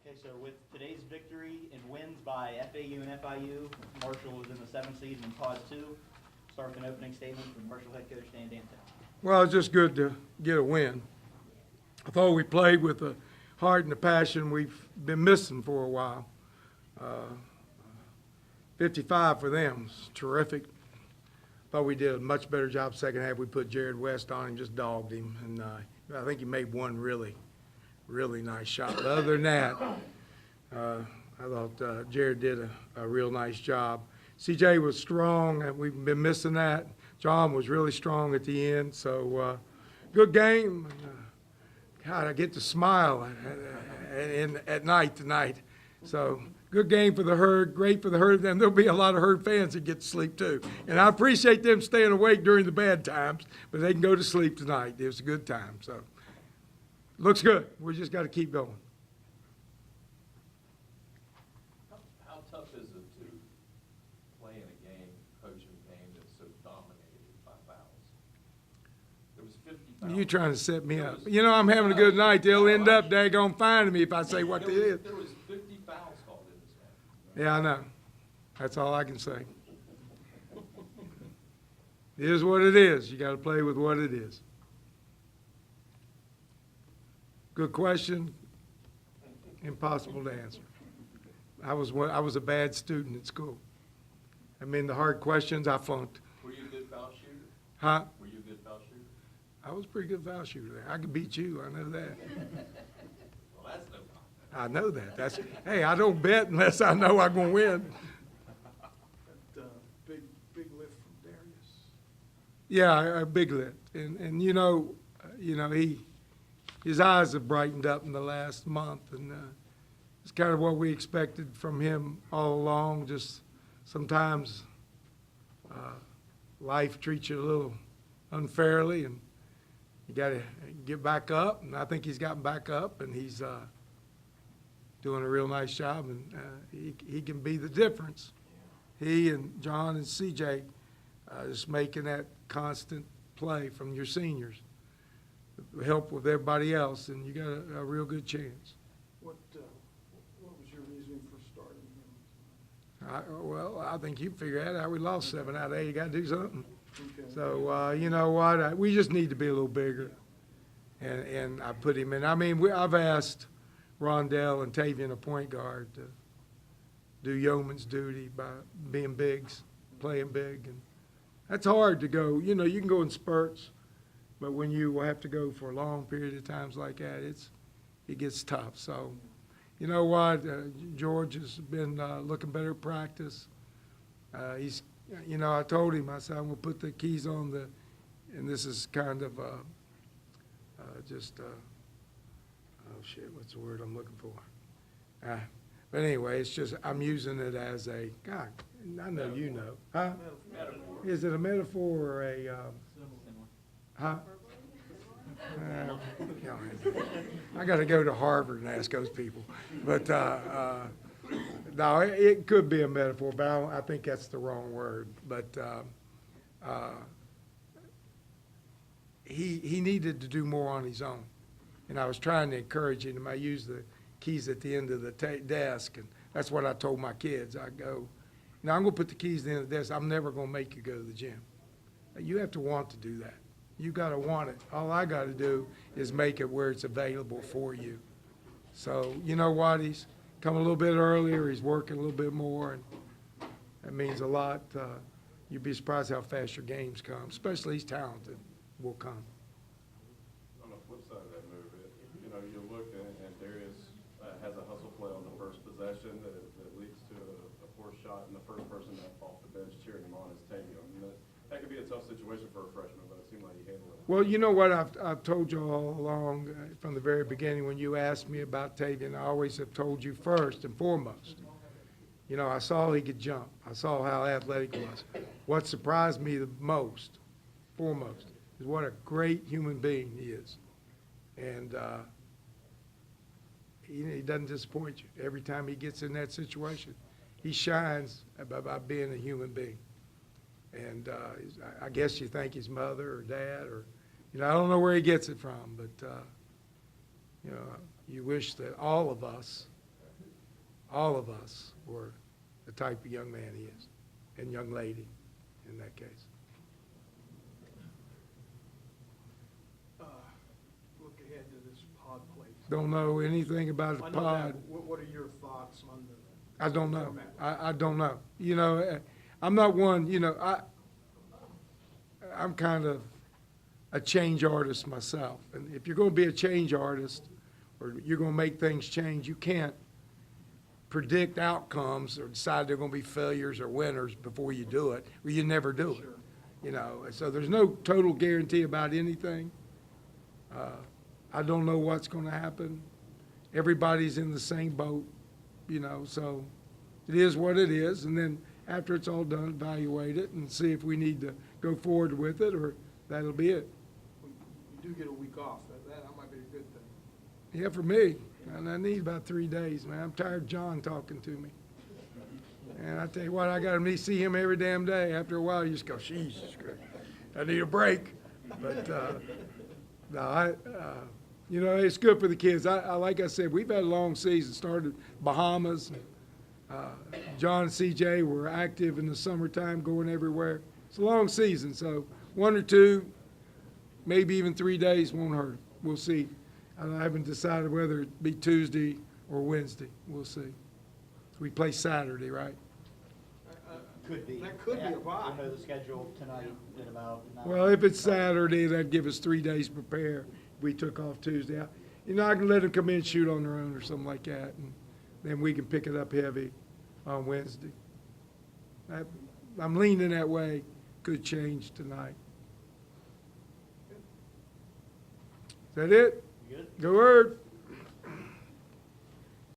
Okay, so with today's victory and wins by FAU and FIU, Marshall was in the 7th seed in Pause 2. Start with an opening statement from Marshall head coach Dan Danton. Well, it's just good to get a win. I thought we played with the heart and the passion we've been missing for a while. 55 for them was terrific. Thought we did a much better job second half. We put Jared West on and just dogged him, and I think he made one really nice shot. But other than that, I thought Jared did a real nice job. CJ was strong, and we've been missing that. John was really strong at the end, so good game. God, I get to smile at night tonight. So good game for the Herd, great for the Herd, and there'll be a lot of Herd fans that get to sleep too. And I appreciate them staying awake during the bad times, but they can go to sleep tonight. It was a good time, so looks good. We just got to keep going. How tough is it to play in a game, coach in a game that's so dominated by fouls? There was 50 fouls. You trying to set me up. You know, I'm having a good night. They'll end up daggone finding me if I say what it is. There was 50 fouls called in this game. Yeah, I know. That's all I can say. It is what it is. You got to play with what it is. Good question. Impossible to answer. I was a bad student at school. I mean, the hard questions I flunked. Were you a good foul shooter? Huh? Were you a good foul shooter? I was a pretty good foul shooter there. I could beat you. I know that. Well, that's no problem. I know that. Hey, I don't bet unless I know I'm going to win. Big lift from Darius. Yeah, a big lift. And his eyes have brightened up in the last month, and it's kind of what we expected from him all along. Just sometimes life treats you a little unfairly, and you got to get back up. And I think he's gotten back up, and he's doing a real nice job, and he can be the difference. He and John and CJ just making that constant play from your seniors. Help with everybody else, and you got a real good chance. What was your reasoning for starting him? Well, I think you figure that out. We lost 7 out of 8. You got to do something. Okay. So you know what? We just need to be a little bigger, and I put him in. I mean, I've asked Rondell and Tavian, a point guard, to do yeoman's duty by being bigs, playing big, and that's hard to go. You know, you can go in spurts. But when you have to go for a long period of times like that, it gets tough. So, you know what? George has been looking better at practice. He's, I told him, I said, I'm going to put the keys on and this is kind of oh shit, what's the word I'm looking for? But anyway, it's just, I'm using it as a, God, I know you know. Huh? Metaphor. Is it a metaphor or a, huh? I got to go to Harvard and ask those people. But no, it could be a metaphor, but I think that's the wrong word. But he needed to do more on his own, and I was trying to encourage him. I used the keys at the end of the desk, and that's what I told my kids. I go, now I'm going to put the keys at the end of the desk. I'm never going to make you go to the gym. You have to want to do that. You got to want it. All I got to do is make it where it's available for you. So you know what? He's come a little bit earlier. He's working a little bit more, and that means a lot. You'd be surprised how fast your games come, especially he's talented, will come. On the flip side of that move, you look and Darius has a hustle play on the first possession that leads to a forced shot, and the first person off the bench cheering him on is Tavian. That could be a tough situation for a freshman, but it seemed like he handled it. Well, you know what I've told you all along from the very beginning when you asked me about Tavian, I always have told you first and foremost. You know, I saw he could jump. I saw how athletic he was. What surprised me the most, foremost, is what a great human being he is. And he doesn't disappoint you. Every time he gets in that situation, he shines by being a human being. And I guess you think his mother or dad or, I don't know where he gets it from, but, you wish that all of us all of us were the type of young man he is, and young lady in that case. Look ahead to this pod place. Don't know anything about the I know that. pod. What are your thoughts on the? I don't know. format? I don't know. You know, I'm not one, you know, I'm kind of a change artist myself. And if you're going to be a change artist, or you're going to make things change, you can't predict outcomes or decide they're going to be failures or winners before you do it, or you never do it. Sure. You know, so there's no total guarantee about anything. I don't know what's going to happen. Everybody's in the same boat, you know, so it is what it is. And then after it's all done, evaluate it and see if we need to go forward with it, or that'll be it. You do get a week off, that might be a good thing. Yeah, for me, and I need about 3 days, man. I'm tired of John talking to me. And I tell you what, I got to see him every damn day. After a while, you just go, Jesus Christ, I need a break. But, no, you know, it's good for the kids. Like I said, we've had a long season. Started Bahamas. John and CJ were active in the summertime, going everywhere. It's a long season, so 1 or 2, maybe even 3 days won't hurt. We'll see. I haven't decided whether it be Tuesday or Wednesday. We'll see. We play Saturday, right? Could be. That could be a Yeah, bye. We'll know the schedule tonight at about 9. Well, if it's Saturday, that'd give us 3 days to prepare. If we took off Tuesday. You know, I can let them come in and shoot on their own or something like that, and then we can pick it up heavy on Wednesday. I'm leaning that way. Could change tonight. Is that it? Good? Go Word.